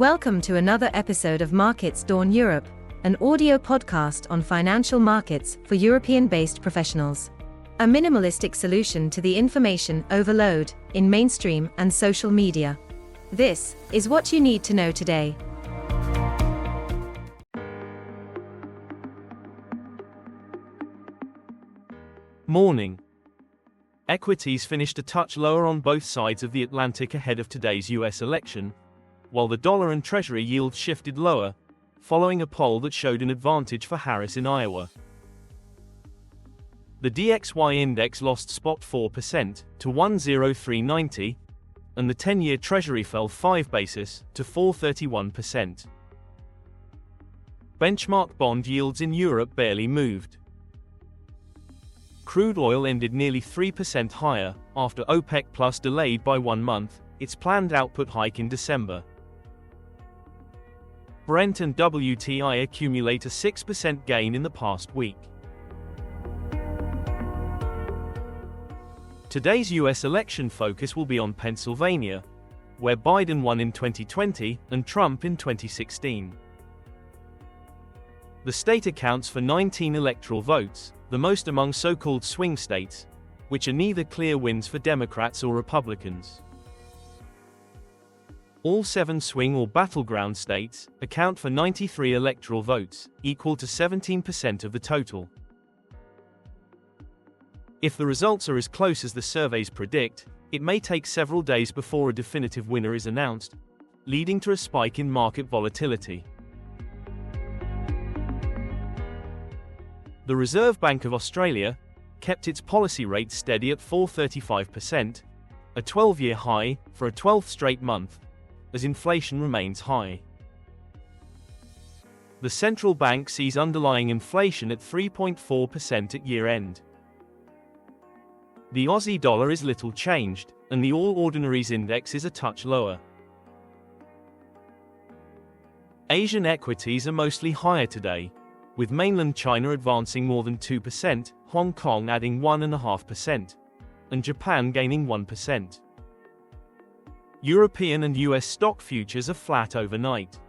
Welcome to another episode of Markets Dawn Europe, an audio podcast on financial markets for European-based professionals. A minimalistic solution to the information overload in mainstream and social media. This is what you need to know today. Morning. Equities finished a touch lower on both sides of the Atlantic ahead of today's US election, while the dollar and Treasury yields shifted lower, following a poll that showed an advantage for Harris in Iowa. The DXY index lost spot 4% to 10390, and the 10-year Treasury fell 5 basis to 4.31%. Benchmark bond yields in Europe barely moved. Crude oil ended nearly 3% higher, after OPEC Plus delayed by 1 month its planned output hike in December. Brent and WTI accumulate a 6% gain in the past week. Today's US election focus will be on Pennsylvania, where Biden won in 2020 and Trump in 2016. The state accounts for 19 electoral votes, the most among so-called swing states, which are neither clear wins for Democrats or Republicans. All 7 swing or battleground states account for 93 electoral votes, equal to 17% of the total. If the results are as close as the surveys predict, it may take several days before a definitive winner is announced, leading to a spike in market volatility. The Reserve Bank of Australia kept its policy rate steady at 4.35%, a 12-year high for a 12th straight month, as inflation remains high. The central bank sees underlying inflation at 3.4% at year-end. The Aussie dollar is little changed, and the All Ordinaries Index is a touch lower. Asian equities are mostly higher today, with mainland China advancing more than 2%, Hong Kong adding 1.5%, and Japan gaining 1%. European and US stock futures are flat overnight.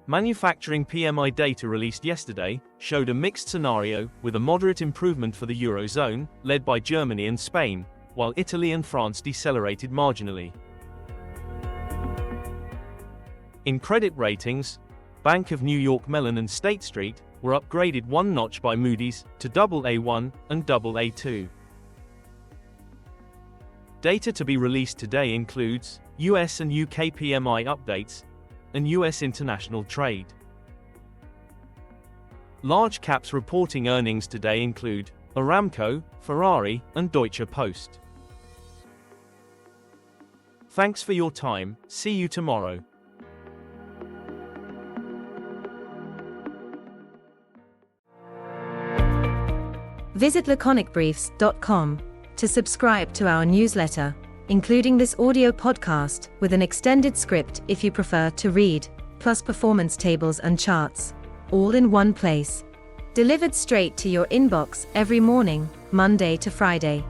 Manufacturing PMI data released yesterday showed a mixed scenario, with a moderate improvement for the Eurozone, led by Germany and Spain, while Italy and France decelerated marginally. In credit ratings, Bank of New York Mellon and State Street were upgraded 1 notch by Moody's to AA1 and AA2. Data to be released today includes US and UK PMI updates and US international trade. Large caps reporting earnings today include Aramco, Ferrari, and Deutsche Post. Thanks for your time. See you tomorrow. Visit laconicbriefs.com to subscribe to our newsletter, including this audio podcast with an extended script if you prefer to read, plus performance tables and charts, all in one place. Delivered straight to your inbox every morning, Monday to Friday.